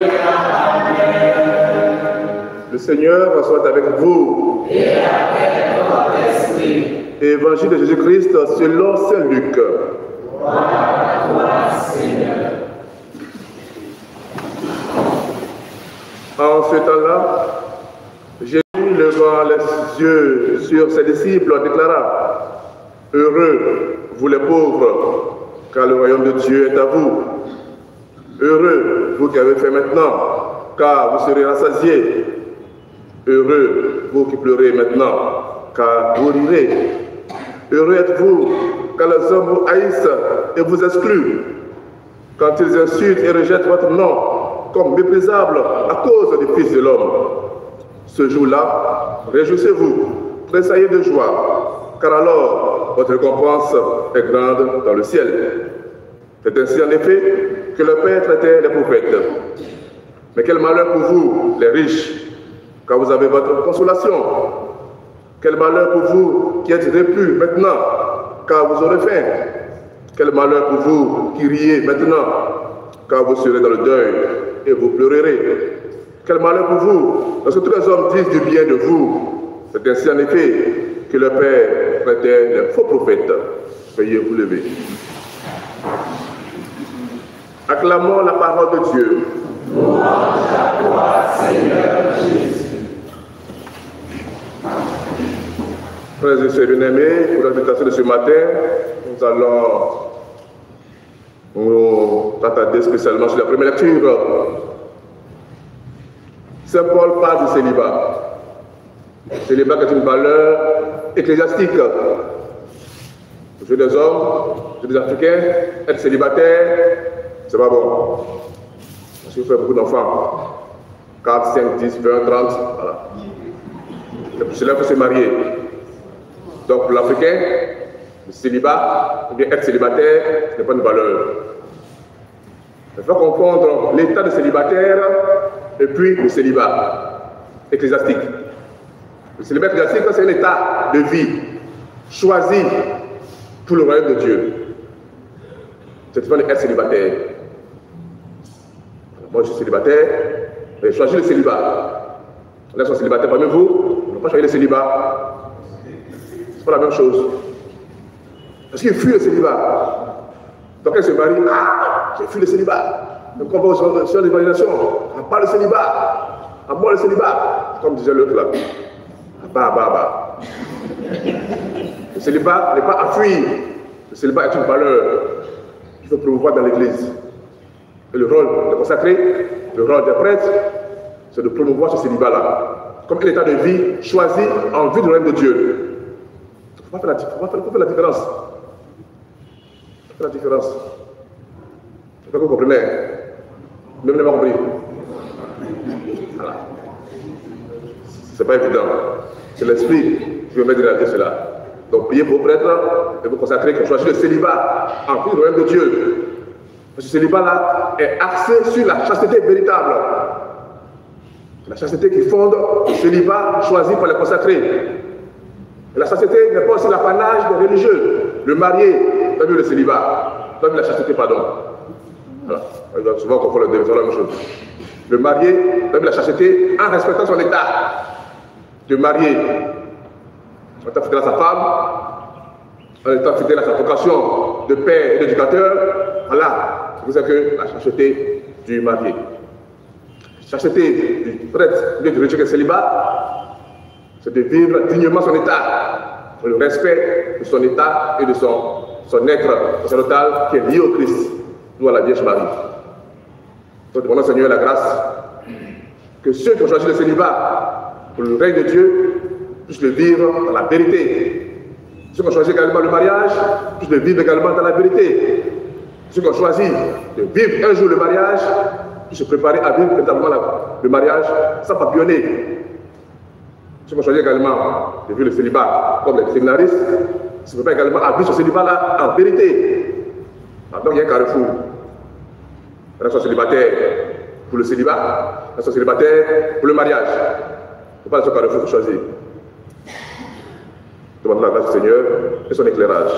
Le Seigneur soit avec vous. Et avec votre esprit. Évangile de Jésus-Christ selon saint Luc. Gloire à toi, Seigneur. En ce temps-là, Jésus, levant les yeux sur ses disciples, déclara: Heureux, vous les pauvres, car le royaume de Dieu est à vous. Heureux, vous qui avez fait maintenant, car vous serez rassasiés. Heureux, vous qui pleurez maintenant, car vous rirez. Heureux êtes-vous, quand les hommes vous haïssent et vous excluent, quand ils insultent et rejettent votre nom comme méprisable à cause du Fils de l'homme. Ce jour-là, réjouissez-vous, tressaillez de joie, car alors votre récompense est grande dans le ciel. C'est ainsi en effet que le Père traitait les prophètes. Mais quel malheur pour vous, les riches, car vous avez votre consolation. Quel malheur pour vous qui êtes repus maintenant, car vous aurez faim. Quel malheur pour vous qui riez maintenant, car vous serez dans le deuil et vous pleurerez. Quel malheur pour vous, lorsque tous les hommes disent du bien de vous. C'est ainsi en effet que le Père traitait les faux prophètes. Veuillez vous lever. Acclamons la parole de Dieu. Louange à toi, Seigneur Jésus. Frères et sœurs bien-aimés, pour la méditation de ce matin, nous allons nous attarder spécialement sur la première lecture. Saint Paul parle du célibat. Le célibat est une valeur ecclésiastique. Chez des hommes, chez des Africains, être célibataire, c'est pas bon. Parce qu'il faut faire beaucoup d'enfants. 4, 5, 10, 20, 30, voilà. Et pour cela, il faut se marier. Donc pour l'Africain, le célibat, ou bien être célibataire, ce n'est pas une valeur. Il faut confondre l'état de célibataire et puis le célibat ecclésiastique. Le célibat ecclésiastique, c'est un état de vie choisi pour le royaume de Dieu. C'est pas être célibataire. Moi je suis célibataire, mais choisis le célibat. Là, sont célibataires parmi vous, ils n'ont pas choisi le célibat. C'est pas la même chose. Parce qu'il fuit le célibat. Donc elle se marie, j'ai fui le célibat. Donc on va sur l'évaluation, on parle le célibat, on boit le célibat, comme disait l'autre là. Le célibat n'est pas à fuir. Le célibat est une valeur qu'il faut promouvoir dans l'église. Et le rôle des consacrés, le rôle des prêtres, c'est de promouvoir ce célibat-là comme un état de vie choisi en vue du règne de Dieu. Il faut faire la différence. Il faut faire la différence. Je sais pas que vous comprenez. Même ne pas compris. Voilà. C'est pas évident. C'est l'esprit qui veut mettre réaliser cela. Donc priez pour vos prêtres et vos consacrés qui ont choisi le célibat en vue du règne de Dieu. Ce célibat-là est axé sur la chasteté véritable. La chasteté qui fonde le célibat choisi par les consacrés. Et la chasteté n'est pas aussi l'apanage des religieux. Le marié doit vivre le célibat, doit vivre la chasteté, pardon. Voilà. Souvent on confond les deux, c'est la même chose. Le marié doit vivre la chasteté en respectant son état de marié, en étant fidèle à sa femme, en étant fidèle à sa vocation de père et d'éducateur. Voilà. C'est que la chasteté du marié. La chasteté du prêtre, du religieux et célibat, c'est de vivre dignement son état, le respect de son état et de son être sacerdotal qui est lié au Christ, nous à la Vierge Marie. Donc demandons au Seigneur la grâce que ceux qui ont choisi le célibat pour le règne de Dieu puissent le vivre dans la vérité. Ceux qui ont choisi également le mariage puissent le vivre également dans la vérité. Ceux qui ont choisi de vivre un jour le mariage, puissent se préparer à vivre véritablement le mariage sans papillonner. Ceux qui ont choisi également de vivre le célibat comme les séminaristes, se préparent également à vivre ce célibat-là en vérité. Donc il y a un carrefour. Il y a un célibataire pour le célibat, il y a un célibataire pour le mariage. Il ne faut pas ce carrefour choisir. Demandons la grâce du Seigneur et son éclairage.